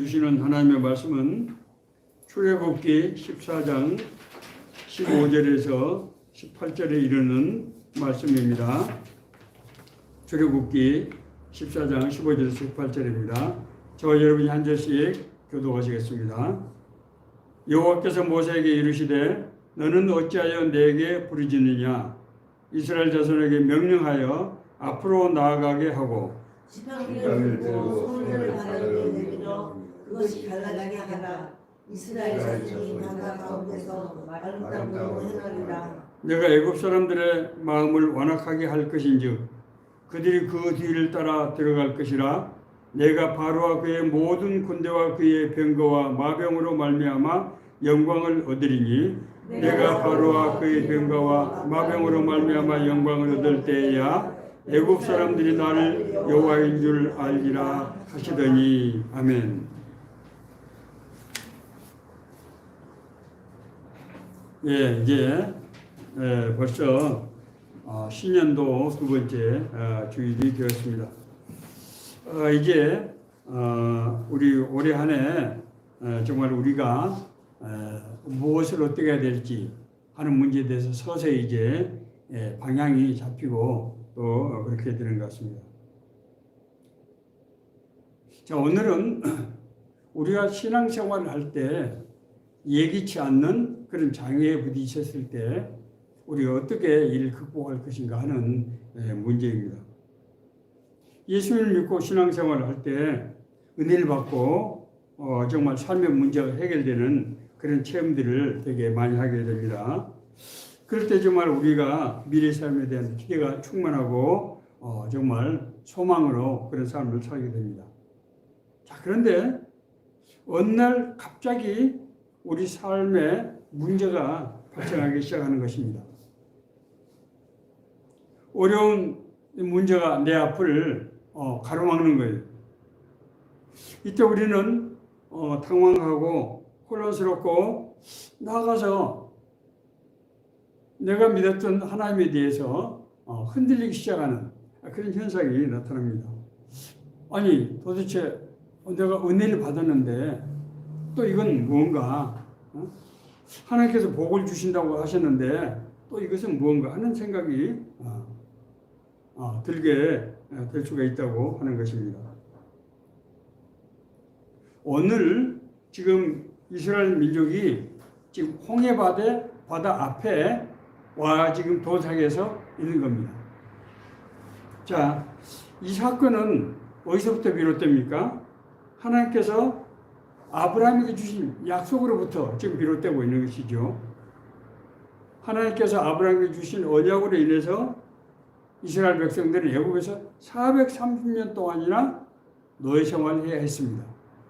주시는 하나님의 말씀은 출애굽기 14장 15절에서 18절에 이르는 말씀입니다. 출애굽기 14장 15절에서 18절입니다. 저와 여러분이 한 절씩 교독하시겠습니다. 여호와께서 모세에게 이르시되 너는 어찌하여 내게 부르짖느냐? 이스라엘 자손에게 명령하여 앞으로 나아가게 하고 지팡이를 들고 손을 바닥에 내밀어 그것이 갈라지게 하라. 이스라엘 자손이 바다 가운데서 아름다움으로 행하리라. 내가 애굽 사람들의 마음을 완악하게 할 것인즉 그들이 그 뒤를 따라 들어갈 것이라. 내가 바로와 그의 모든 군대와 그의 병거와 마병으로 말미암아 영광을 얻으리니 내가 바로와 그의 병거와 마병으로 말미암아 영광을 얻을 때에야 애굽 사람들이 나를 여호와인 줄 알리라 하시더니. 아멘. 예, 이제 벌써 신년도 두 번째 주일이 되었습니다. 이제 우리 올해 한 해 정말 우리가 무엇을 어떻게 해야 될지 하는 문제에 대해서 서서히 이제 방향이 잡히고 또 그렇게 되는 것 같습니다. 자, 오늘은 우리가 신앙생활을 할 때 예기치 않는 그런 장애에 부딪혔을 때 우리가 어떻게 이를 극복할 것인가 하는 문제입니다. 예수님을 믿고 신앙생활을 할 때 은혜를 받고 정말 삶의 문제가 해결되는 그런 체험들을 되게 많이 하게 됩니다. 그럴 때 정말 우리가 미래 삶에 대한 기대가 충만하고 정말 소망으로 그런 삶을 살게 됩니다. 자, 그런데 어느 날 갑자기 우리 삶에 문제가 발생하기 시작하는 것입니다. 어려운 문제가 내 앞을 가로막는 거예요. 이때 우리는 당황하고 혼란스럽고 나아가서 내가 믿었던 하나님에 대해서 흔들리기 시작하는 그런 현상이 나타납니다. 아니, 도대체 내가 은혜를 받았는데 또 이건 무언가? 하나님께서 복을 주신다고 하셨는데 또 이것은 무언가 하는 생각이 들게 될 수가 있다고 하는 것입니다. 오늘 지금 이스라엘 민족이 지금 홍해 바다 앞에 와 지금 도착해서 있는 겁니다. 자, 이 사건은 어디서부터 비롯됩니까? 하나님께서 아브라함에게 주신 약속으로부터 지금 비롯되고 있는 것이죠. 하나님께서 아브라함에게 주신 언약으로 인해서 이스라엘 백성들은 애굽에서 430년 동안이나 노예 생활을 해야 했습니다.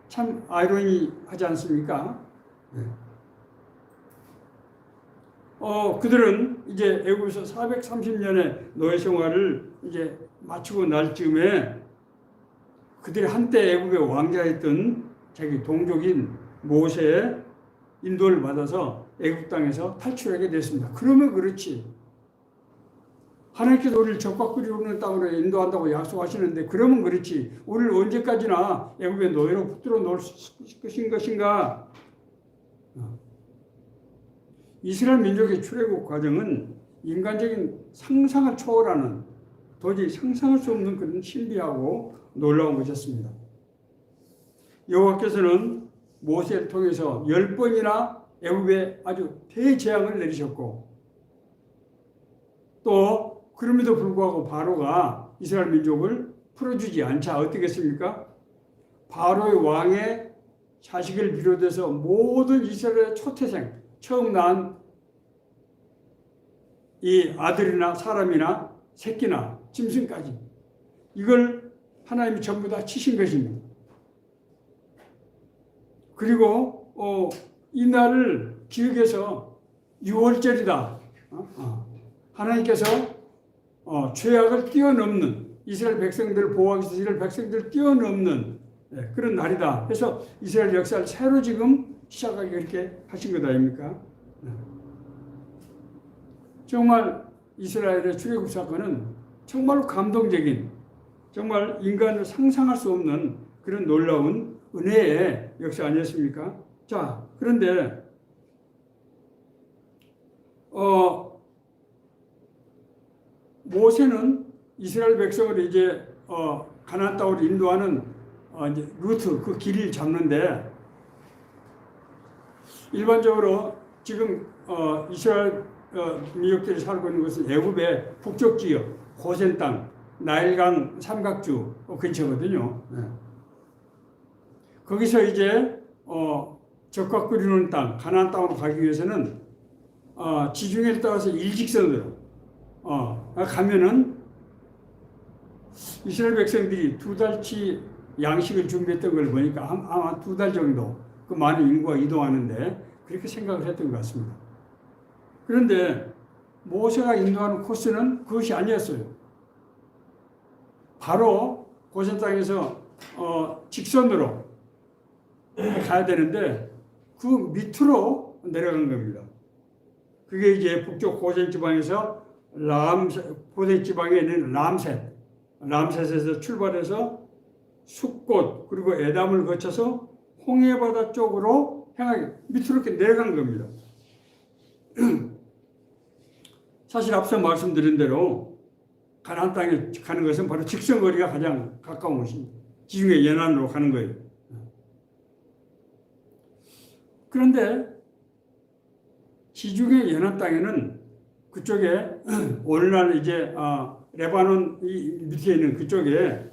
참 아이러니하지 않습니까? 네. 그들은 이제 애굽에서 430년의 노예 생활을 이제 마치고 날 즈음에 그들이 한때 애굽의 왕자였던 자기 동족인 모세의 인도를 받아서 애굽 땅에서 탈출하게 됐습니다. 그러면 그렇지. 하나님께서 우리를 적과 꿀이 흐르는 땅으로 인도한다고 약속하시는데 그러면 그렇지. 우리를 언제까지나 애굽의 노예로 붙들어 놓을 것인가? 이스라엘 민족의 출애굽 과정은 인간적인 상상을 초월하는 도저히 상상할 수 없는 그런 신비하고 놀라운 것이었습니다. 여호와께서는 모세를 통해서 10번이나 애굽에 아주 대재앙을 내리셨고 또 그럼에도 불구하고 바로가 이스라엘 민족을 풀어주지 않자 어떻게 했습니까? 바로의 왕의 자식을 비롯해서 모든 이스라엘의 초태생 처음 낳은 이 아들이나 사람이나 새끼나 짐승까지 이걸 하나님이 전부 다 치신 것입니다. 그리고 이 날을 기억해서 6월절이다. 하나님께서 죄악을 뛰어넘는 이스라엘 백성들을 보호하기 위해서 이스라엘 백성들을 뛰어넘는 그런 날이다. 그래서 이스라엘 역사를 새로 지금 시작하기 그렇게 하신 것 아닙니까? 정말 이스라엘의 출애굽 사건은 정말로 감동적인 정말 인간을 상상할 수 없는 그런 놀라운 은혜의 역사 아니었습니까? 자, 그런데 모세는 이스라엘 백성을 이제 가나안 땅으로 인도하는 이제 루트 그 길을 잡는데 일반적으로 지금 이스라엘 민족들이 살고 있는 것은 애굽의 북쪽 지역 고센 땅 나일강 삼각주 근처거든요. 네. 거기서 이제 적과 끓이는 땅 가나안 땅으로 가기 위해서는 지중해를 따라서 일직선으로 가면은 이스라엘 백성들이 2달치 양식을 준비했던 걸 보니까 아마 2달 정도 그 많은 인구가 이동하는데 그렇게 생각을 했던 것 같습니다. 그런데 모세가 인도하는 코스는 그것이 아니었어요. 바로 고센 땅에서 직선으로 가야 되는데 그 밑으로 내려간 겁니다. 그게 이제 북쪽 고센 지방에서 고센 지방에 있는 람셋에서 출발해서 숫곳 그리고 에담을 거쳐서 홍해바다 쪽으로 향하게 밑으로 이렇게 내려간 겁니다. 사실 앞서 말씀드린 대로 가나안 땅에 가는 것은 바로 직선거리가 가장 가까운 것입니다. 지중해 연안으로 가는 거예요. 그런데 지중해 연안 땅에는 그쪽에 오늘날 이제 레바논 밑에 있는 그쪽에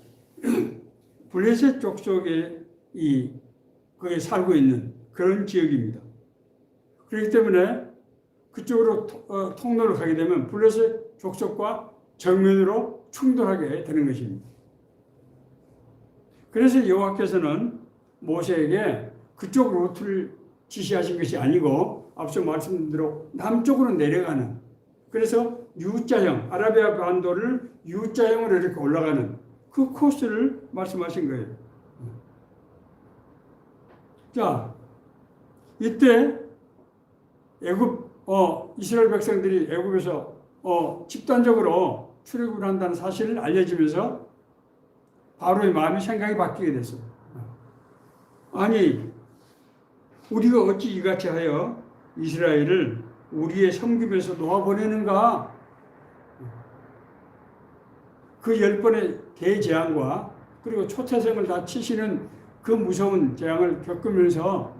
블레셋 족속에 거기에 살고 있는 그런 지역입니다. 그렇기 때문에 그쪽으로 통로를 가게 되면 블레셋 족속과 정면으로 충돌하게 되는 것입니다. 그래서 여호와께서는 모세에게 그쪽 루트를 지시하신 것이 아니고 앞서 말씀드린 대로 남쪽으로 내려가는 그래서 U자형 아라비아 반도를 U자형으로 이렇게 올라가는 그 코스를 말씀하신 거예요. 자, 이때 이스라엘 백성들이 애굽에서 집단적으로 출애굽을 한다는 사실을 알려지면서 바로의 마음이 생각이 바뀌게 됐어요. 아니, 우리가 어찌 이같이 하여 이스라엘을 우리의 섬김에서 놓아보내는가? 그 10번의 대재앙과 그리고 초태생을 다 치시는 그 무서운 재앙을 겪으면서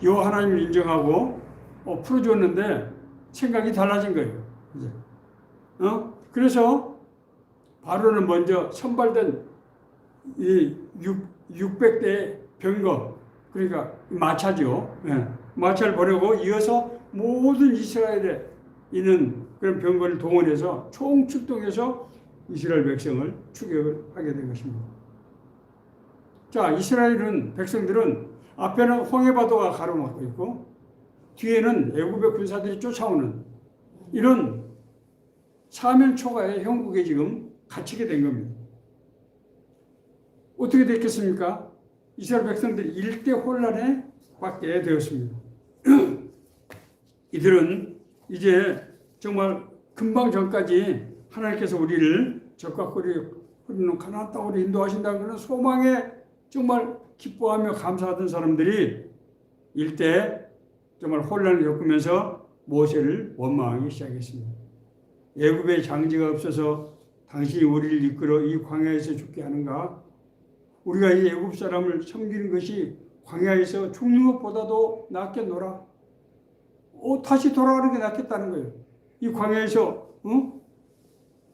여호와 하나님을 인정하고 풀어줬는데 생각이 달라진 거예요. 이제. 그래서 바로는 먼저 선발된 이 600대의 병거 그러니까 마차죠. 네. 마차를 보내고 이어서 모든 이스라엘에 있는 그런 병거를 동원해서 총출동해서 이스라엘 백성을 추격을 하게 된 것입니다. 자, 이스라엘은 백성들은 앞에는 홍해바다가 가로막고 있고 뒤에는 애굽의 군사들이 쫓아오는 이런 사면초가의 형국에 지금 갇히게 된 겁니다. 어떻게 됐겠습니까? 이스라엘 백성들이 일대 혼란에 받게 되었습니다. 이들은 이제 정말 금방 전까지 하나님께서 우리를 적과 끓이는 가나안 땅으로 인도하신다는 그런 소망에 정말 기뻐하며 감사하던 사람들이 일대 정말 혼란을 겪으면서 모세를 원망하기 시작했습니다. 애굽의 장지가 없어서 당신이 우리를 이끌어 이 광야에서 죽게 하는가? 우리가 이 애굽 사람을 섬기는 것이 광야에서 죽는 것보다도 낫겠노라. 다시 돌아가는 게 낫겠다는 거예요. 이 광야에서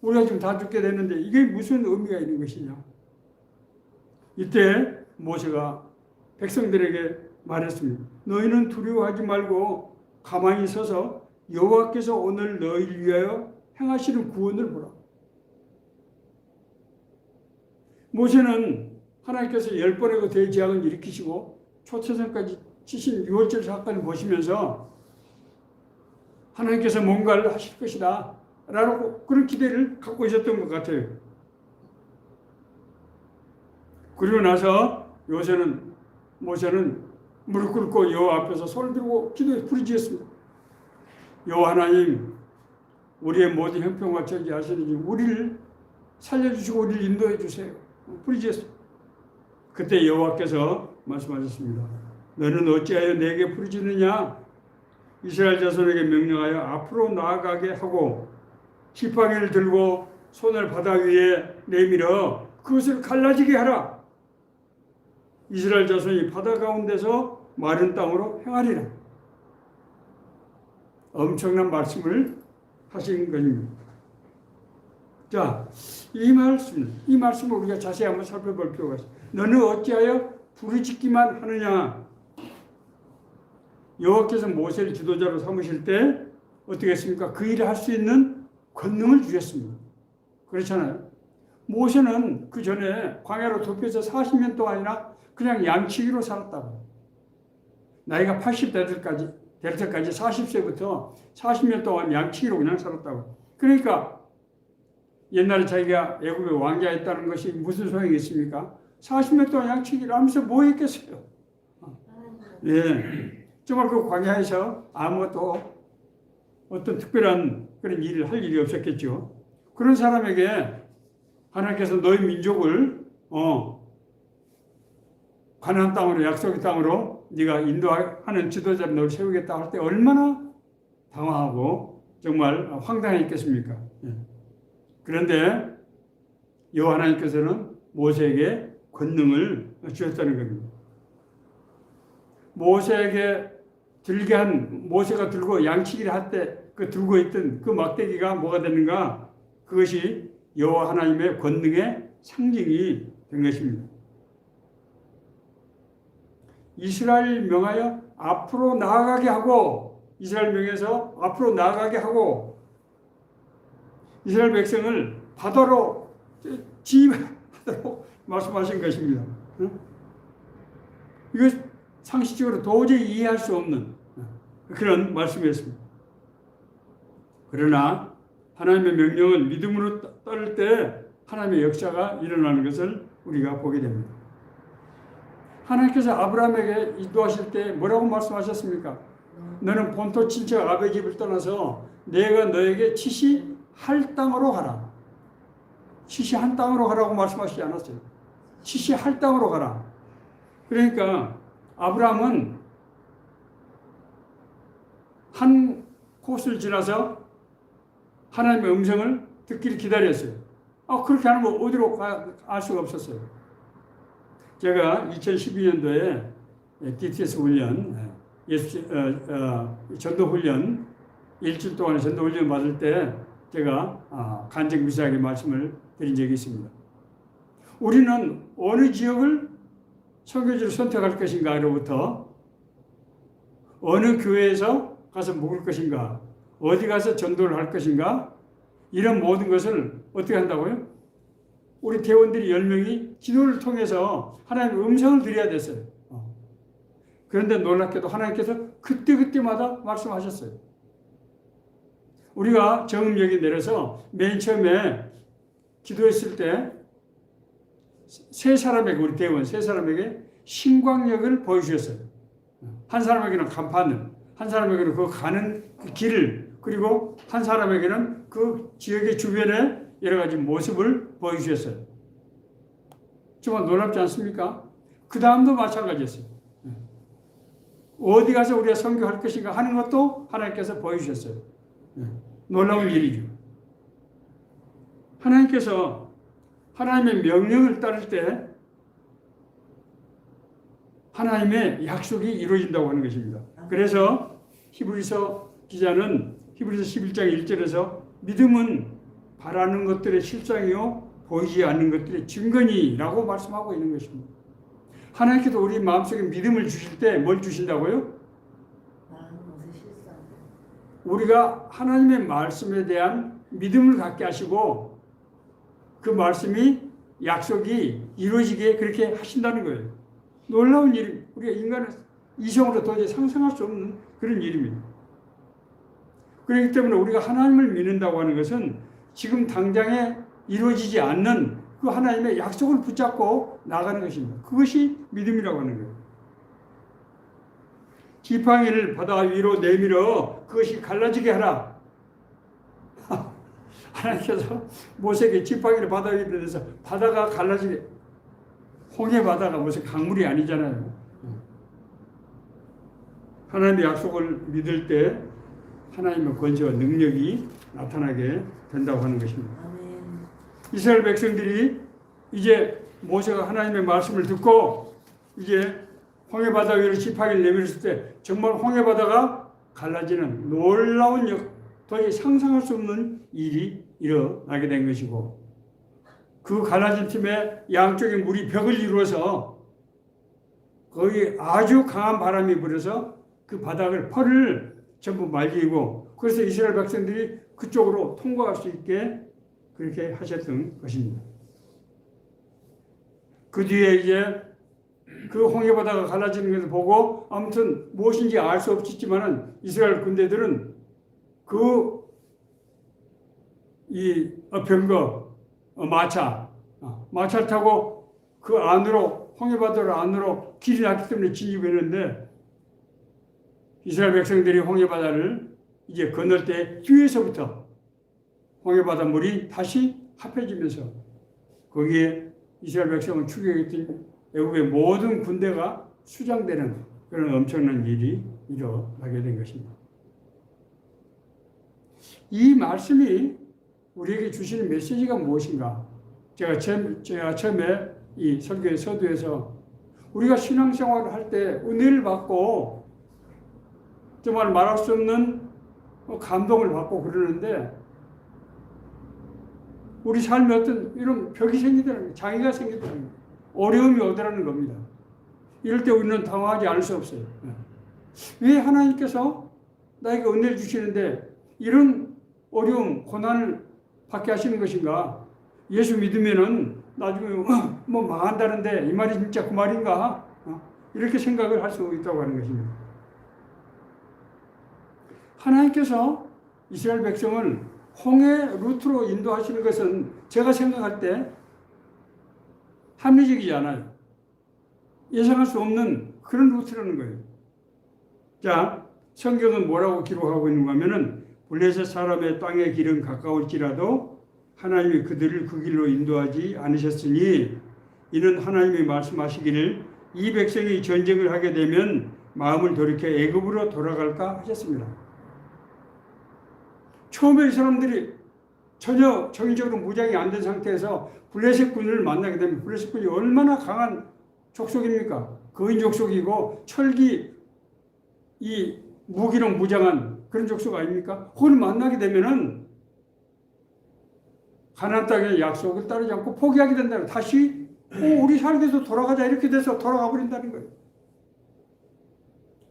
우리가 지금 다 죽게 됐는데 이게 무슨 의미가 있는 것이냐. 이때 모세가 백성들에게 말했습니다. 너희는 두려워하지 말고 가만히 서서 여호와께서 오늘 너희를 위하여 행하시는 구원을 보라. 모세는 하나님께서 10번의 그 대재앙을 일으키시고 초태생까지 치신 6월절 사건을 보시면서 하나님께서 뭔가를 하실 것이다 라고 그런 기대를 갖고 있었던 것 같아요. 그리고 나서 모세는 무릎 꿇고 여호와 앞에서 손을 들고 기도해 부르짖었습니다. 여호와 하나님, 우리의 모든 형편과 저기 하시는지 우리를 살려주시고 우리를 인도해 주세요. 부르짖었습니다. 그때 여호와께서 말씀하셨습니다. 너는 어찌하여 내게 부르짖느냐? 이스라엘 자손에게 명령하여 앞으로 나아가게 하고 지팡이를 들고 손을 바다 위에 내밀어 그것을 갈라지게 하라. 이스라엘 자손이 바다 가운데서 마른 땅으로 행하리라. 엄청난 말씀을 하신 것입니다. 자, 이 말씀을 우리가 자세히 한번 살펴볼 필요가 있습니다. 너는 어찌하여 부르짖기만 하느냐? 여호와께서 모세를 지도자로 삼으실 때 어떻게 했습니까? 그 일을 할 수 있는 권능을 주셨습니다. 그렇잖아요. 모세는 그 전에 광야로 덮여서 40년 동안이나 그냥 양치기로 살았다고. 나이가 80 될 때까지 40세부터 40년 동안 양치기로 그냥 살았다고. 그러니까 옛날에 자기가 애굽의 왕자였다는 것이 무슨 소용이 있습니까? 40년 동안 양치기를 하면서 뭐 했겠어요? 예. 정말 그 광야에서 아무것도 어떤 특별한 그런 일을 할 일이 없었겠죠. 그런 사람에게 하나님께서 너희 민족을 가나안 땅으로, 약속의 땅으로 네가 인도하는 지도자를 너를 세우겠다 할 때 얼마나 당황하고 정말 황당했겠습니까? 예. 그런데 여호와 하나님께서는 모세에게 권능을 주셨다는 겁니다. 모세에게 모세가 들고 양치기를 할 때 그 들고 있던 그 막대기가 뭐가 되는가? 그것이 여호와 하나님의 권능의 상징이 된 것입니다. 이스라엘 명하여 앞으로 나아가게 하고, 이스라엘 명에서 앞으로 나아가게 하고, 이스라엘 백성을 바다로 지휘하도록 말씀하신 것입니다. 이거 상식적으로 도저히 이해할 수 없는 그런 말씀이었습니다. 그러나 하나님의 명령을 믿음으로 따를 때 하나님의 역사가 일어나는 것을 우리가 보게 됩니다. 하나님께서 아브라함에게 인도하실 때 뭐라고 말씀하셨습니까? 너는 본토 친척 아버지 집을 떠나서 내가 너에게 지시할 땅으로 가라. 지시한 땅으로 가라고 말씀하시지 않았어요. 지시할 땅으로 가라. 그러니까 아브라함은 한 코스를 지나서 하나님의 음성을 듣기를 기다렸어요. 그렇게 하는 거 어디로 갈 수가 없었어요. 제가 2012년도에 DTS 훈련, 전도 훈련, 일주일 동안의 전도 훈련 받을 때 제가 간증미사하게 말씀을 드린 적이 있습니다. 우리는 어느 지역을 설교지로 선택할 것인가로부터 어느 교회에서 가서 묵을 것인가, 어디 가서 전도를 할 것인가, 이런 모든 것을 어떻게 한다고요? 우리 대원들이 10명이 기도를 통해서 하나님의 음성을 드려야 됐어요. 그런데 놀랍게도 하나님께서 그때마다 말씀하셨어요. 우리가 정음역에 내려서 맨 처음에 기도했을 때 세 사람에게, 우리 대원 세 사람에게 신광역을 보여주셨어요. 한 사람에게는 간판을, 한 사람에게는 그 가는 그 길을, 그리고 한 사람에게는 그 지역의 주변의 여러 가지 모습을 보여주셨어요. 정말 놀랍지 않습니까? 그 다음도 마찬가지였어요. 어디 가서 우리가 선교할 것인가 하는 것도 하나님께서 보여주셨어요. 놀라운 일이죠. 하나님께서 하나님의 명령을 따를 때 하나님의 약속이 이루어진다고 하는 것입니다. 그래서 히브리서 기자는 히브리서 11장 1절에서 믿음은 바라는 것들의 실상이요 보이지 않는 것들의 증거니라고 말씀하고 있는 것입니다. 하나님께서 우리 마음속에 믿음을 주실 때 뭘 주신다고요? 우리가 하나님의 말씀에 대한 믿음을 갖게 하시고 그 말씀이 약속이 이루어지게 그렇게 하신다는 거예요. 놀라운 일, 우리가 인간은 이성으로 도저히 상상할 수 없는 그런 일입니다. 그렇기 때문에 우리가 하나님을 믿는다고 하는 것은 지금 당장에 이루어지지 않는 그 하나님의 약속을 붙잡고 나가는 것입니다. 그것이 믿음이라고 하는 거예요. 지팡이를 바다 위로 내밀어 그것이 갈라지게 하라. 하나님께서 모세에게 지팡이를 바다 위에 대서 바다가 갈라지게, 홍해 바다가 무슨 강물이 아니잖아요. 하나님의 약속을 믿을 때 하나님의 권세와 능력이 나타나게 된다고 하는 것입니다. 아멘. 이스라엘 백성들이 이제 모세가 하나님의 말씀을 듣고 이제 홍해 바다 위로 지팡이를 내밀었을 때 정말 홍해 바다가 갈라지는 놀라운 도저히 상상할 수 없는 일이 일어나게 된 것이고, 그 갈라진 틈에 양쪽에 물이 벽을 이루어서 거기 아주 강한 바람이 불어서 그 바닥을 펄을 전부 말리고, 그래서 이스라엘 백성들이 그쪽으로 통과할 수 있게 그렇게 하셨던 것입니다. 그 뒤에 이제 그 홍해 바다가 갈라지는 것을 보고 아무튼 무엇인지 알 수 없었지만은 이스라엘 군대들은 이 병거 마차를 타고 그 안으로 홍해 바다로 안으로 길이 났기 때문에 진입했는데, 이스라엘 백성들이 홍해 바다를 이제 건널 때 뒤에서부터 홍해 바다 물이 다시 합해지면서 거기에 이스라엘 백성을 추격했던 애국의 모든 군대가 수장되는 그런 엄청난 일이 일어나게 된 것입니다. 이 말씀이 우리에게 주시는 메시지가 무엇인가? 제가 처음에 이 설교의 서두에서 우리가 신앙생활을 할 때 은혜를 받고 정말 말할 수 없는 감동을 받고 그러는데, 우리 삶에 어떤 이런 벽이 생기더라는 거예요. 장애가 생기더라는 거예요. 어려움이 오더라는 겁니다. 이럴 때 우리는 당황하지 않을 수 없어요. 왜 하나님께서 나에게 은혜를 주시는데 이런 어려움, 고난을 받게 하시는 것인가? 예수 믿으면은 나중에 뭐 망한다는데 이 말이 진짜 그 말인가? 이렇게 생각을 할 수 있다고 하는 것입니다. 하나님께서 이스라엘 백성을 홍해 루트로 인도하시는 것은 제가 생각할 때 합리적이지 않아요. 예상할 수 없는 그런 루트라는 거예요. 자, 성경은 뭐라고 기록하고 있는가 하면은, 블레셋 사람의 땅의 길은 가까울지라도 하나님이 그들을 그 길로 인도하지 않으셨으니 이는 하나님이 말씀하시기를 이 백성이 전쟁을 하게 되면 마음을 돌이켜 애굽으로 돌아갈까 하셨습니다. 처음에 이 사람들이 전혀 정의적으로 무장이 안 된 상태에서 블레셋 군을 만나게 되면, 블레셋 군이 얼마나 강한 족속입니까? 거인 족속이고 철기 이 무기로 무장한 그런 족속 아닙니까? 그걸 만나게 되면은 가나안 땅의 약속을 따르지 않고 포기하게 된다는, 다시 우리 살기에서 돌아가자 이렇게 돼서 돌아가 버린다는 거예요.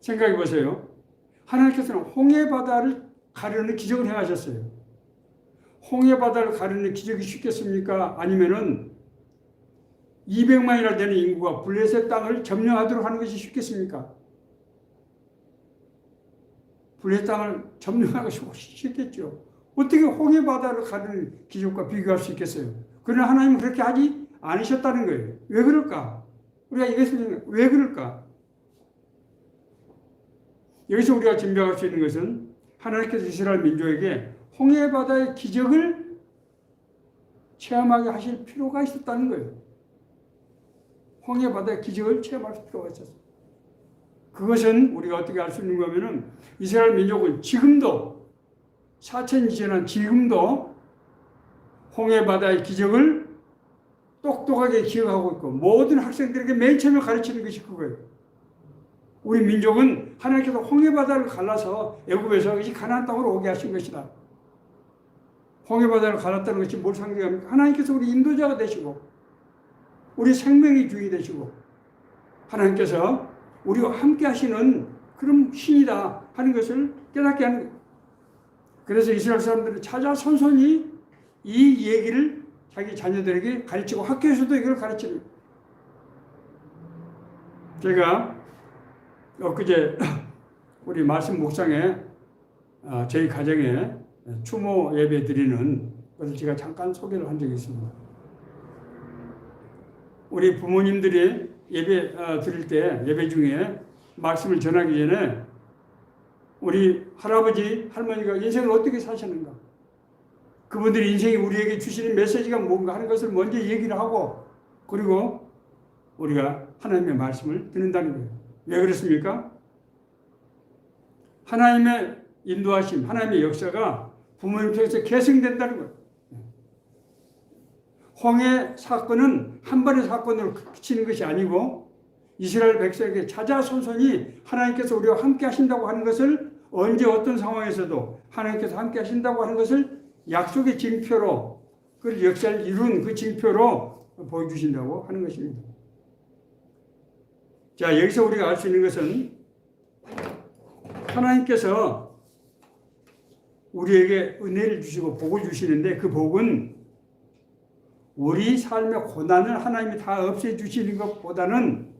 생각해 보세요. 하나님께서는 홍해 바다를 가르는 기적을 행하셨어요. 홍해 바다를 가르는 기적이 쉽겠습니까? 아니면은 200만이나 되는 인구가 블레셋 땅을 점령하도록 하는 것이 쉽겠습니까? 블레셋 땅을 점령하는 것이 쉽겠죠. 어떻게 홍해 바다를 가르는 기적과 비교할 수 있겠어요? 그러나 하나님은 그렇게 하지 않으셨다는 거예요. 왜 그럴까? 우리가 이것을 왜 그럴까? 여기서 우리가 짐작할 수 있는 것은 하나님께서 이스라엘 민족에게 홍해 바다의 기적을 체험하게 하실 필요가 있었다는 거예요. 홍해 바다의 기적을 체험할 필요가 있었어요. 그것은 우리가 어떻게 알 수 있는 거면은, 이스라엘 민족은 지금도 4,000년 지난 지금도 홍해 바다의 기적을 똑똑하게 기억하고 있고 모든 학생들에게 맨 처음에 가르치는 것이 그거예요. 우리 민족은 하나님께서 홍해 바다를 갈라서 애굽에서 이 가나안 땅으로 오게 하신 것이다. 홍해 바다를 갈랐다는 것이 뭘 상징합니까? 하나님께서 우리 인도자가 되시고 우리 생명의 주인이 되시고 하나님께서 우리와 함께 하시는 그런 신이다 하는 것을 깨닫게 하는 거예요. 그래서 이스라엘 사람들은 찾아 선선히 이 얘기를 자기 자녀들에게 가르치고 학교에서도 이걸 가르치는 거예요. 제가 엊그제 우리 말씀 묵상에 저희 가정에 추모 예배 드리는 것을 제가 잠깐 소개를 한 적이 있습니다. 우리 부모님들이 예배 드릴 때 예배 중에 말씀을 전하기 전에 우리 할아버지 할머니가 인생을 어떻게 사셨는가, 그분들이 인생이 우리에게 주시는 메시지가 뭔가 하는 것을 먼저 얘기를 하고, 그리고 우리가 하나님의 말씀을 듣는다는 거예요. 왜 그렇습니까? 하나님의 인도하심, 하나님의 역사가 부모님 통해서 계승된다는 거예요. 홍해 사건은 한 번의 사건으로 그치는 것이 아니고 이스라엘 백성에게 자자손손이 하나님께서 우리와 함께 하신다고 하는 것을 언제 어떤 상황에서도 하나님께서 함께 하신다고 하는 것을 약속의 징표로 그 역사를 이룬 그 징표로 보여주신다고 하는 것입니다. 자, 여기서 우리가 알 수 있는 것은 하나님께서 우리에게 은혜를 주시고 복을 주시는데 그 복은 우리 삶의 고난을 하나님이 다 없애주시는 것보다는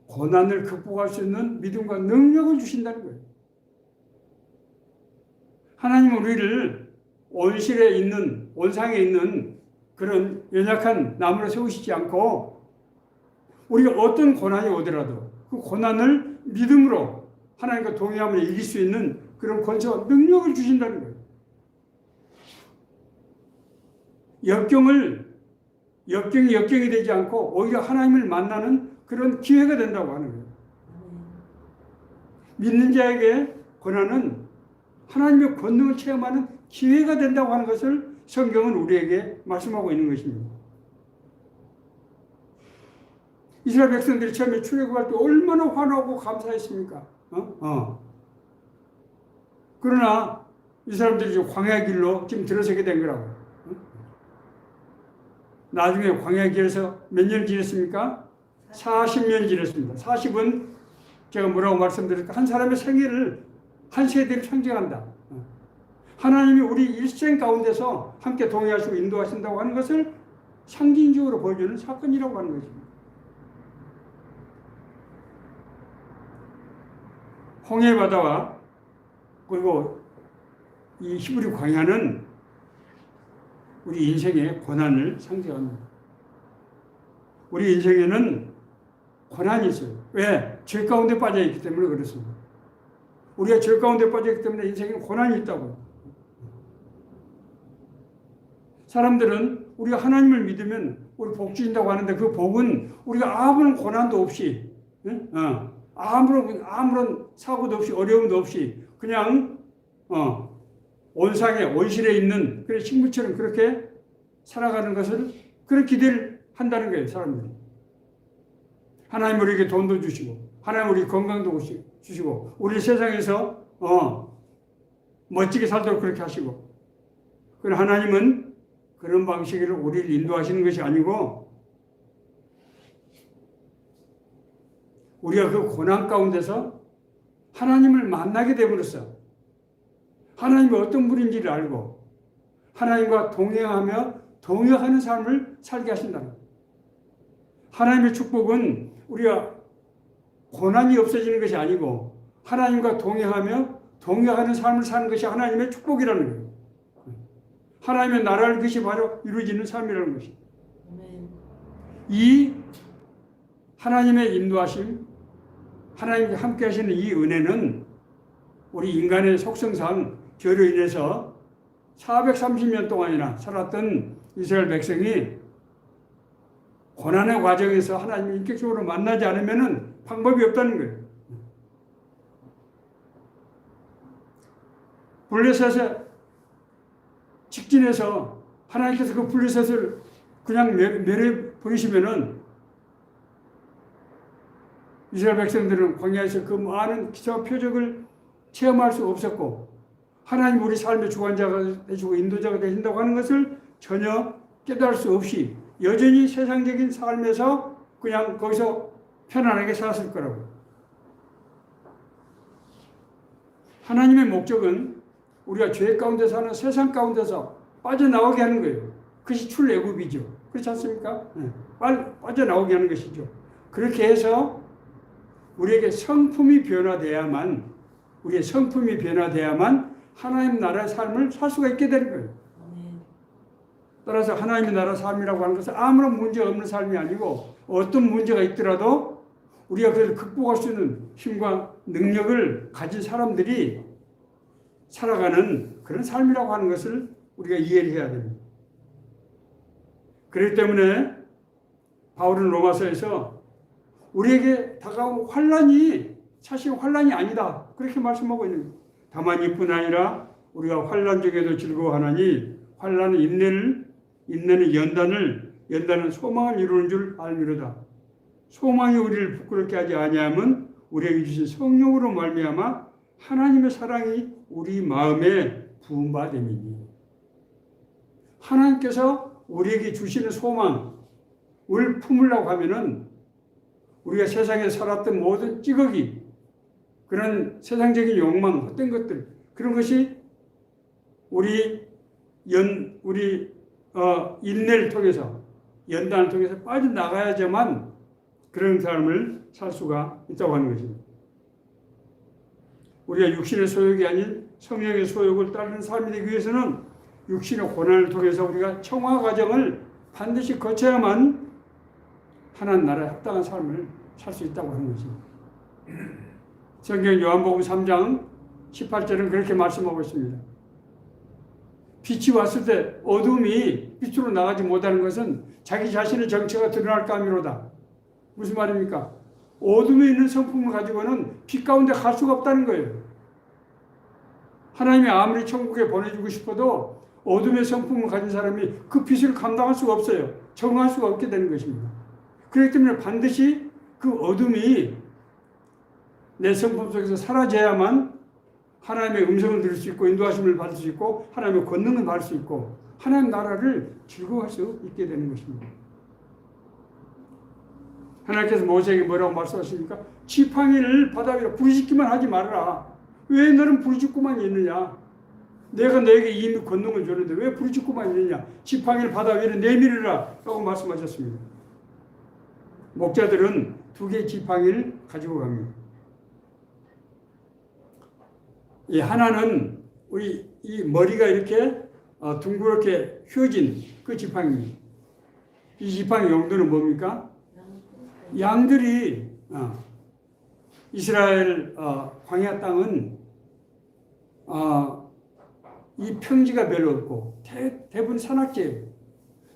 고난을 극복할 수 있는 믿음과 능력을 주신다는 거예요. 하나님은 우리를 온실에 있는, 온상에 있는 그런 연약한 나무로 세우시지 않고 우리가 어떤 고난이 오더라도 그 고난을 믿음으로 하나님과 동의하며 이길 수 있는 그런 권세와 능력을 주신다는 거예요. 역경이 되지 않고 오히려 하나님을 만나는 그런 기회가 된다고 하는 거예요. 믿는 자에게 고난은 하나님의 권능을 체험하는 기회가 된다고 하는 것을 성경은 우리에게 말씀하고 있는 것입니다. 이스라엘 백성들이 처음에 출애굽할 때 얼마나 환호하고 감사했습니까? 그러나 이 사람들이 지금 광야 길로 지금 들어서게 된 거라고. 나중에 광야 길에서 몇 년 지냈습니까? 40년 지냈습니다. 40은 제가 뭐라고 말씀드릴까? 한 사람의 생애를 한 세대를 상징한다. 하나님이 우리 일생 가운데서 함께 동의하시고 인도하신다고 하는 것을 상징적으로 보여주는 사건이라고 하는 것입니다. 홍해 바다와 그리고 이 히브리 광야는 우리 인생의 고난을 상징합니다. 우리 인생에는 고난이 있어요. 왜? 죄 가운데 빠져 있기 때문에 그렇습니다. 우리가 죄 가운데 빠져 있기 때문에 인생에 고난이 있다고요. 사람들은 우리가 하나님을 믿으면 우리 복 주신다고 하는데 그 복은 우리가 아무런 고난도 없이, 아무런 사고도 없이 어려움도 없이 그냥 온상에 온실에 있는 그런 식물처럼 그렇게 살아가는 것을 그런 기대를 한다는 거예요. 사람들이. 하나님 우리에게 돈도 주시고 하나님 우리 건강도 주시고 우리 세상에서 멋지게 살도록 그렇게 하시고 그러나 하나님은 그런 방식으로 우리를 인도하시는 것이 아니고 우리가 그 고난 가운데서 하나님을 만나게 됨으로써 하나님이 어떤 분인지를 알고 하나님과 동행하는 삶을 살게 하신다는 거예요. 하나님의 축복은 우리가 고난이 없어지는 것이 아니고 하나님과 동행하는 삶을 사는 것이 하나님의 축복이라는 거예요. 하나님의 나라를 그것이 바로 이루어지는 삶이라는 것이죠. 이 하나님의 인도하심, 하나님과 함께 하시는 이 은혜는 우리 인간의 속성상 죄로 인해서 430년 동안이나 살았던 이스라엘 백성이 고난의 과정에서 하나님을 인격적으로 만나지 않으면 방법이 없다는 거예요. 블레셋에 직진해서 하나님께서 그 블레셋을 그냥 멸해 버리시면은 이스라엘 백성들은 광야에서 그 많은 기사와 표적을 체험할 수 없었고 하나님 우리 삶의 주관자가 되시고 인도자가 되신다고 하는 것을 전혀 깨달을 수 없이 여전히 세상적인 삶에서 그냥 거기서 편안하게 살았을 거라고. 하나님의 목적은 우리가 죄 가운데 사는 세상 가운데서 빠져나오게 하는 거예요. 그것이 출애굽이죠. 그렇지 않습니까? 빠져나오게 하는 것이죠. 그렇게 해서 우리에게 성품이 변화돼야만 하나님 나라의 삶을 살 수가 있게 되는 거예요. 따라서 하나님의 나라 삶이라고 하는 것은 아무런 문제가 없는 삶이 아니고 어떤 문제가 있더라도 우리가 그걸 극복할 수 있는 힘과 능력을 가진 사람들이 살아가는 그런 삶이라고 하는 것을 우리가 이해를 해야 됩니다. 그렇기 때문에 바울은 로마서에서 우리에게 다가온 환난이 사실 환난이 아니다. 그렇게 말씀하고 있는 거예요. 다만 이뿐 아니라 우리가 환난 중에도 즐거워하나니 환난은 인내는 연단은 소망을 이루는 줄 알미로다. 소망이 우리를 부끄럽게 하지 아니하면 우리에게 주신 성령으로 말미암아 하나님의 사랑이 우리 마음에 부은 바 됨이니. 하나님께서 우리에게 주시는 소망을 품으려고 하면은 우리가 세상에 살았던 모든 찌꺼기, 그런 세상적인 욕망, 헛된 것들, 그런 것이 우리 인내를 통해서, 연단을 통해서 빠져나가야지만 그런 삶을 살 수가 있다고 하는 것입니다. 우리가 육신의 소욕이 아닌 성령의 소욕을 따르는 삶이 되기 위해서는 육신의 고난을 통해서 우리가 청화 과정을 반드시 거쳐야만 하나님 나라에 합당한 삶을 살 수 있다고 하는 것입니다. 성경 요한복음 3장 18절은 그렇게 말씀하고 있습니다. 빛이 왔을 때 어둠이 빛으로 나가지 못하는 것은 자기 자신의 정체가 드러날까 함이로다. 무슨 말입니까? 어둠에 있는 성품을 가지고는 빛 가운데 갈 수가 없다는 거예요. 하나님이 아무리 천국에 보내주고 싶어도 어둠의 성품을 가진 사람이 그 빛을 감당할 수가 없어요. 적응할 수가 없게 되는 것입니다. 그렇기 때문에 반드시 그 어둠이 내 성품 속에서 사라져야만 하나님의 음성을 들을 수 있고 인도하심을 받을 수 있고 하나님의 권능을 받을 수 있고 하나님 나라를 즐거워할 수 있게 되는 것입니다. 하나님께서 모세에게 뭐라고 말씀하십니까? 지팡이를 바다 위로 부르짖기만 하지 말아라. 왜 너는 부르짖고만 있느냐? 내가 너에게 이미 권능을 줬는데 왜 부르짖고만 있느냐? 지팡이를 바다 위로 내밀으라 라고 말씀하셨습니다. 목자들은 2개의 지팡이를 가지고 갑니다. 이 하나는 우리 이 머리가 이렇게 둥그렇게 휘어진 그 지팡이입니다. 이 지팡이 용도는 뭡니까? 양들이 이스라엘 광야 땅은 이 평지가 별로 없고 대부분 산악지예요.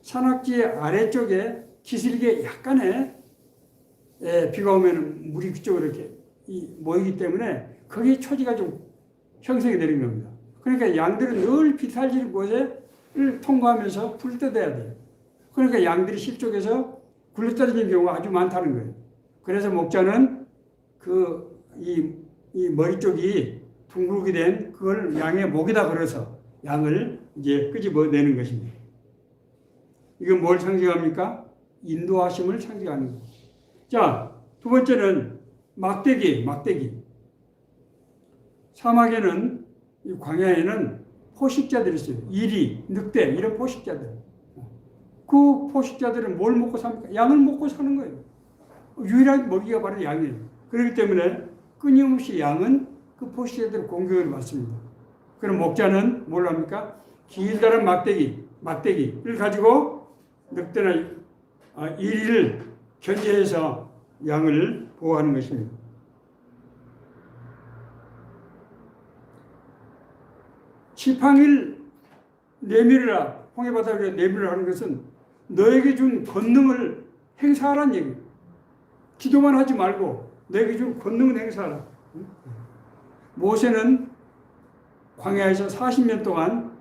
산악지의 아래쪽에 기슭에 약간의 비가 오면 물이 그쪽으로 이렇게 모이기 때문에 거기 초지가 좀 형성이 되는 겁니다. 그러니까 양들은 늘 비탈질 곳을 통과하면서 굴러다녀야 돼요. 그러니까 양들이 실 쪽에서 굴러떨어지는 경우가 아주 많다는 거예요. 그래서 목자는 이 머리 쪽이 둥글게 된 그걸 양의 목에다 걸어서 양을 이제 끄집어내는 것입니다. 이건 뭘 상징합니까? 인도하심을 상징하는 거예요. 자, 두 번째는 막대기. 사막에는, 이 광야에는 포식자들이 있어요. 이리, 늑대, 이런 포식자들. 그 포식자들은 뭘 먹고 삽니까? 양을 먹고 사는 거예요. 유일한 먹이가 바로 양이에요. 그렇기 때문에 끊임없이 양은 그 포식자들의 공격을 받습니다. 그럼 목자는 뭘 합니까? 길다란 막대기를 가지고 늑대나 이리를 견제해서 양을 보호하는 것입니다. 지팡이를 내밀으라, 홍해바다 위에 내밀으라 하는 것은 너에게 준 권능을 행사하라는 얘기예요. 기도만 하지 말고 너에게 준 권능을 행사하라. 모세는 광야에서 40년 동안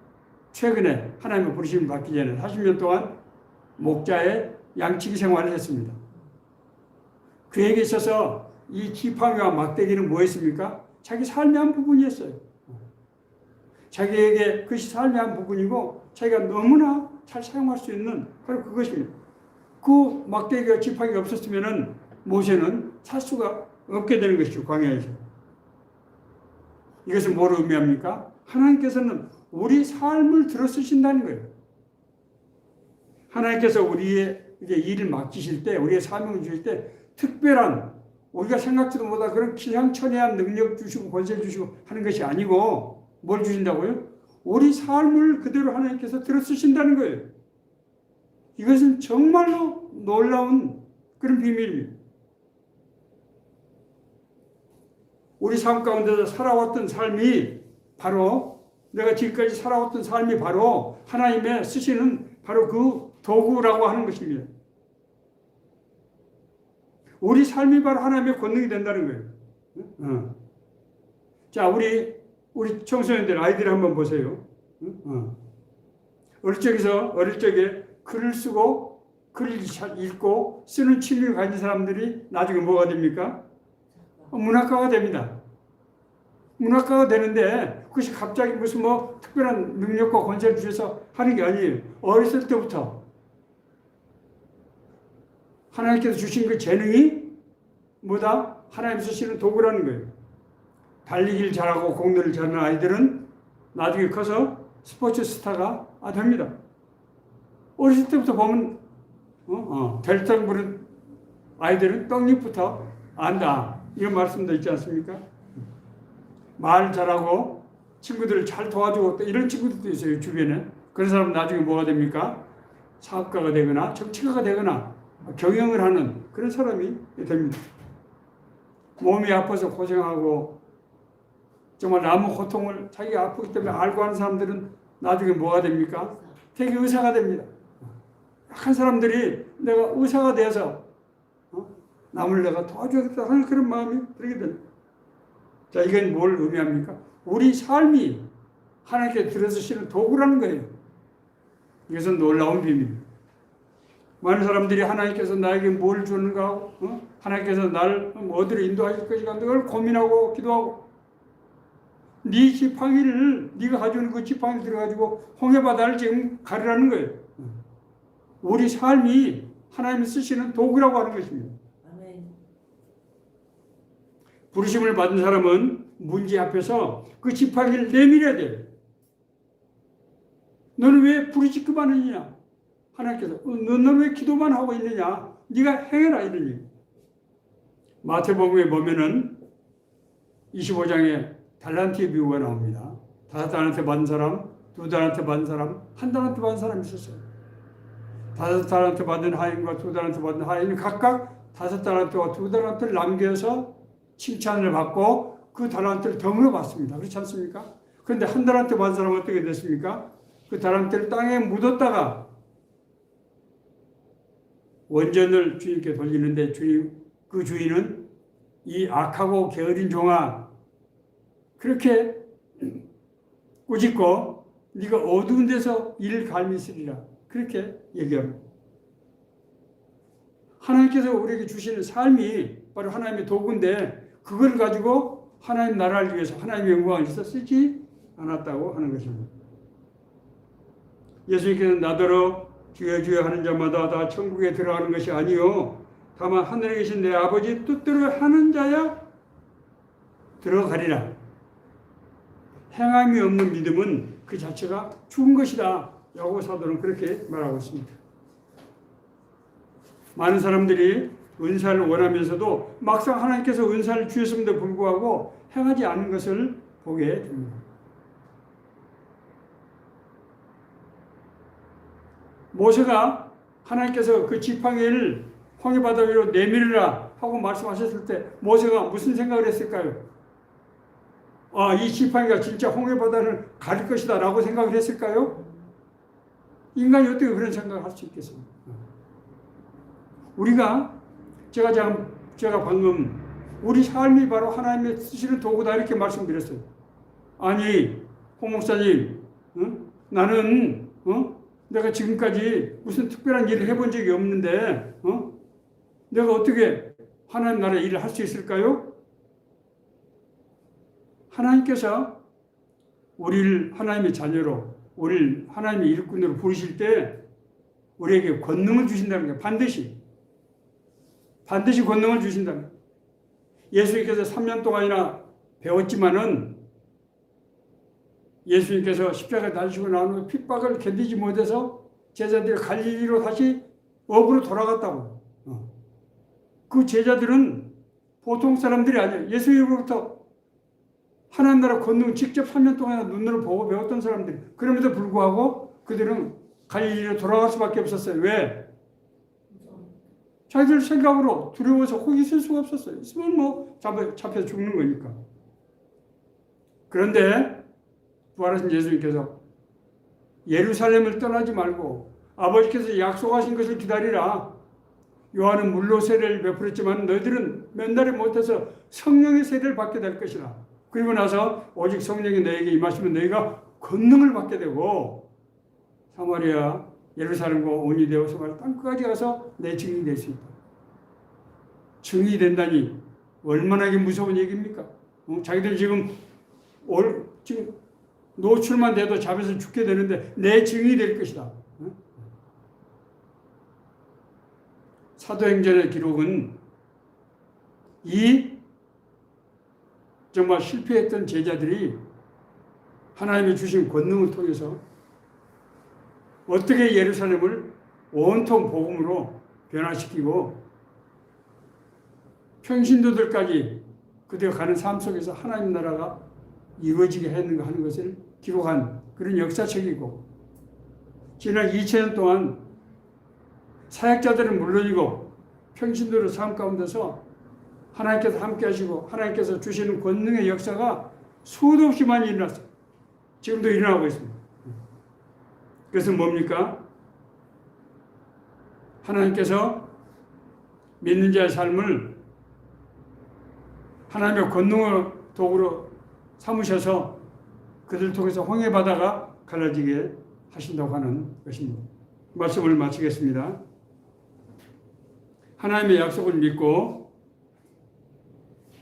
최근에 하나님의 부르심을 받기 전에 40년 동안 목자의 양치기 생활을 했습니다. 그에게 있어서 이 지팡이와 막대기는 뭐였습니까? 자기 삶의 한 부분이었어요. 자기에게 그것이 삶의 한 부분이고 자기가 너무나 잘 사용할 수 있는 바로 그것입니다. 그 막대기와 지팡이가 없었으면 모세는 살 수가 없게 되는 것이죠. 광야에서. 이것은 뭐를 의미합니까? 하나님께서는 우리 삶을 들어 쓰신다는 거예요. 하나님께서 우리에게 일을 맡기실 때, 우리의 사명을 주실 때 특별한 우리가 생각지도 못한 그런 기상천외한 능력 주시고 권세 주시고 하는 것이 아니고 뭘 주신다고요? 우리 삶을 그대로 하나님께서 들어 쓰신다는 거예요. 이것은 정말로 놀라운 그런 비밀입니다. 우리 삶 가운데서 살아왔던 삶이 바로 내가 지금까지 살아왔던 삶이 바로 하나님의 쓰시는 바로 그 도구라고 하는 것입니다. 우리 삶이 바로 하나님의 권능이 된다는 거예요. 자, 우리 청소년들, 아이들 한번 보세요. 어릴 적에 글을 쓰고 글을 잘 읽고 쓰는 취미를 가진 사람들이 나중에 뭐가 됩니까? 문학가가 됩니다. 문학가가 되는데 그것이 갑자기 무슨 뭐 특별한 능력과 권세를 주셔서 하는 게 아니에요. 어렸을 때부터 하나님께서 주신 그 재능이 뭐다? 하나님 쓰시는 도구라는 거예요. 달리기를 잘하고 공놀이를 잘하는 아이들은 나중에 커서 스포츠 스타가 됩니다. 어렸을 때부터 보면 델턴 부른 아이들은 떡잎부터 안다. 이런 말씀도 있지 않습니까? 말 잘하고 친구들을 잘 도와주고 또 이런 친구들도 있어요. 주변에. 그런 사람은 나중에 뭐가 됩니까? 사업가가 되거나 정치가가 되거나 경영을 하는 그런 사람이 됩니다. 몸이 아파서 고생하고 정말 남은 고통을 자기가 아프기 때문에 알고 하는 사람들은 나중에 뭐가 됩니까? 되게 의사가 됩니다. 약한 사람들이 내가 의사가 되어서 남을 내가 도와주겠다 하는 그런 마음이 들게 됩니다. 자, 이건 뭘 의미합니까? 우리 삶이 하나님께 들어주시는 도구라는 거예요. 이것은 놀라운 비밀입니다. 많은 사람들이 하나님께서 나에게 뭘 주는가, 하나님께서 나를 어디로 인도하실 것인가, 그걸 고민하고 기도하고, 네 지팡이를, 네가 가지고 있는 그 지팡이를 들어가지고 홍해바다를 지금 가르라는 거예요. 우리 삶이 하나님이 쓰시는 도구라고 하는 것입니다. 부르심을 받은 사람은 문제 앞에서 그 지팡이를 내밀어야 돼요. 너는 왜 부르짖기만 하느냐? 하나님께서 너는 왜 기도만 하고 있느냐? 네가 행해라 이러니. 마태복음에 보면은 25장에 달란트의 비유가 나옵니다. 5달란트 받은 사람, 2달란트 받은 사람, 1달란트 받은 사람이 있었어요. 5달란트 받은 하인과 2달란트 받은 하인이 각각 5달란트와 2달란트를 남겨서 칭찬을 받고 그 달란트를 덤으로 받습니다. 그렇지 않습니까? 그런데 1달란트 받은 사람은 어떻게 됐습니까? 그 달란트를 땅에 묻었다가 원전을 주인께 돌리는데 그 주인은 이 악하고 게으른 종아 그렇게 꾸짖고 네가 어두운 데서 이를 갈미 쓰리라 그렇게 얘기합니다. 하나님께서 우리에게 주시는 삶이 바로 하나님의 도구인데 그걸 가지고 하나님 나라를 위해서 하나님의 영광을 위해서 쓰지 않았다고 하는 것입니다. 예수님께서는 나더러 주여 주여 하는 자마다 다 천국에 들어가는 것이 아니요 다만 하늘에 계신 내 아버지 뜻대로 하는 자야 들어가리라. 행함이 없는 믿음은 그 자체가 죽은 것이다. 야고보 사도는 그렇게 말하고 있습니다. 많은 사람들이 은사를 원하면서도 막상 하나님께서 은사를 주셨음에도 불구하고 행하지 않은 것을 보게 됩니다. 모세가 하나님께서 그 지팡이를 홍해바다 위로 내밀으라 하고 말씀하셨을 때 모세가 무슨 생각을 했을까요? 이 지팡이가 진짜 홍해바다를 가릴 것이다 라고 생각을 했을까요? 인간이 어떻게 그런 생각을 할 수 있겠습니까? 제가 방금 우리 삶이 바로 하나님의 쓰시는 도구다 이렇게 말씀드렸어요. 아니 홍 목사님 나는 내가 지금까지 무슨 특별한 일을 해본 적이 없는데 내가 어떻게 하나님 나라의 일을 할 수 있을까요? 하나님께서 우리를 하나님의 자녀로 우리를 하나님의 일꾼으로 부르실 때 우리에게 권능을 주신다는 거예요. 반드시 권능을 주신다는 거예요. 예수님께서 3년 동안이나 배웠지만은 예수님께서 십자가에 달리시고 나온 후 핍박을 견디지 못해서 제자들이 갈릴리로 다시 업으로 돌아갔다고. 그 제자들은 보통 사람들이 아니에요. 예수님으로부터 하나님 나라 권능을 직접 3년 동안 눈으로 보고 배웠던 사람들이. 그럼에도 불구하고 그들은 갈릴리로 돌아갈 수밖에 없었어요. 왜? 자기들 생각으로 두려워서 거기 있을 수가 없었어요. 있으면 뭐 잡혀 죽는 거니까. 그런데 부활하신 예수님께서 예루살렘을 떠나지 말고 아버지께서 약속하신 것을 기다리라. 요한은 물로 세례를 베풀었지만 너희들은 몇 날이 못해서 성령의 세례를 받게 될 것이라. 그리고 나서 오직 성령이 너에게 임하시면 너희가 권능을 받게 되고 사마리아 예루살렘과 온 유대와 사마리아 땅끝까지 가서 내 증인이 될 수 있다. 증인이 된다니 얼마나 무서운 얘기입니까? 자기들 지금 노출만 돼도 잡혀서 죽게 되는데 내 증인이 될 것이다. 사도행전의 기록은 이 정말 실패했던 제자들이 하나님이 주신 권능을 통해서 어떻게 예루살렘을 온통 복음으로 변화시키고 평신도들까지 그대가 가는 삶 속에서 하나님 나라가 이루어지게 했는가 하는 것을 기록한 그런 역사책이고, 지난 2000년 동안 사역자들은 물론이고 평신도의 삶 가운데서 하나님께서 함께 하시고 하나님께서 주시는 권능의 역사가 수도 없이 많이 일어났어요. 지금도 일어나고 있습니다. 그것은 뭡니까? 하나님께서 믿는 자의 삶을 하나님의 권능의 도구로 삼으셔서 그들 통해서 홍해 바다가 갈라지게 하신다고 하는 것입니다. 말씀을 마치겠습니다. 하나님의 약속을 믿고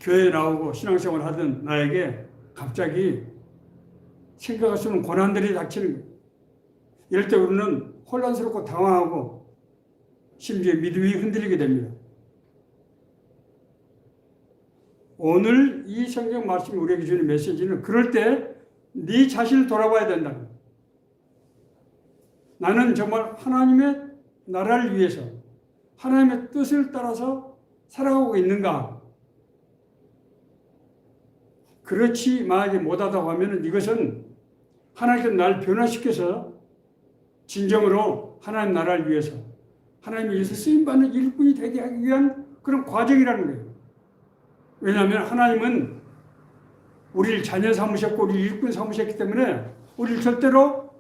교회에 나오고 신앙생활을 하던 나에게 갑자기 생각할 수 없는 고난들이 닥치는 거예요. 이럴 때 우리는 혼란스럽고 당황하고 심지어 믿음이 흔들리게 됩니다. 오늘 이 성경 말씀이 우리에게 주는 메시지는 그럴 때 네 자신을 돌아봐야 된다. 나는 정말 하나님의 나라를 위해서 하나님의 뜻을 따라서 살아가고 있는가? 그렇지 만약에 못하다고 하면 이것은 하나님께서 나를 변화시켜서 진정으로 하나님 나라를 위해서 하나님을 위해서 쓰임받는 일꾼이 되게 하기 위한 그런 과정이라는 거예요. 왜냐하면 하나님은 우리를 자녀 삼으셨고 우리를 일꾼 삼으셨기 때문에 우리를 절대로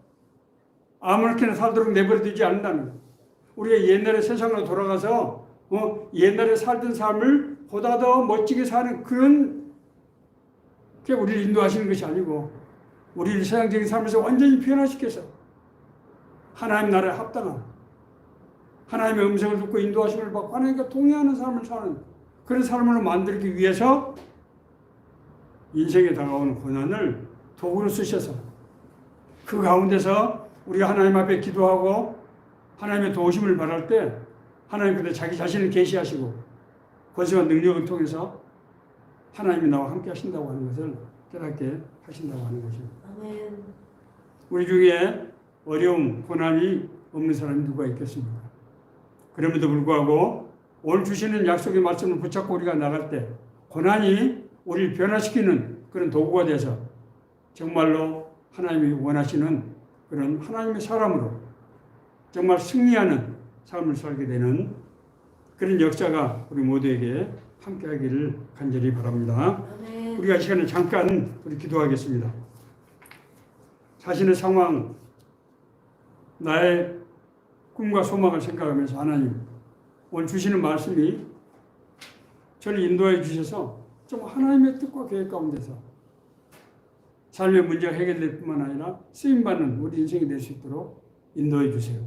아무렇게나 살도록 내버려두지 않는다는 거예요. 우리가 옛날에 세상으로 돌아가서 옛날에 살던 삶을 보다 더 멋지게 사는 그런 게 우리를 인도하시는 것이 아니고 우리를 세상적인 삶에서 완전히 변화시켜서 하나님 나라에 합당한 하나님의 음성을 듣고 인도하심을 받고 하나님과 동의하는 삶을 사는 그런 삶으로 만들기 위해서 인생에 다가오는 고난을 도구로 쓰셔서 그 가운데서 우리가 하나님 앞에 기도하고 하나님의 도우심을 바랄 때 하나님 그때 자기 자신을 계시하시고 권세와 능력을 통해서 하나님이 나와 함께 하신다고 하는 것을 깨닫게 하신다고 하는 것입니다. 아멘. 우리 중에 어려움, 고난이 없는 사람이 누가 있겠습니까? 그럼에도 불구하고 오늘 주시는 약속의 말씀을 붙잡고 우리가 나갈 때 고난이 우리를 변화시키는 그런 도구가 돼서 정말로 하나님이 원하시는 그런 하나님의 사람으로 정말 승리하는 삶을 살게 되는 그런 역사가 우리 모두에게 함께하기를 간절히 바랍니다. 아멘. 우리가 이 시간에 잠깐 우리 기도하겠습니다. 자신의 상황, 나의 꿈과 소망을 생각하면서 하나님 오늘 주시는 말씀이 저를 인도해 주셔서 좀 하나님의 뜻과 계획 가운데서 삶의 문제가 해결될 뿐만 아니라 쓰임받는 우리 인생이 될 수 있도록 인도해 주세요.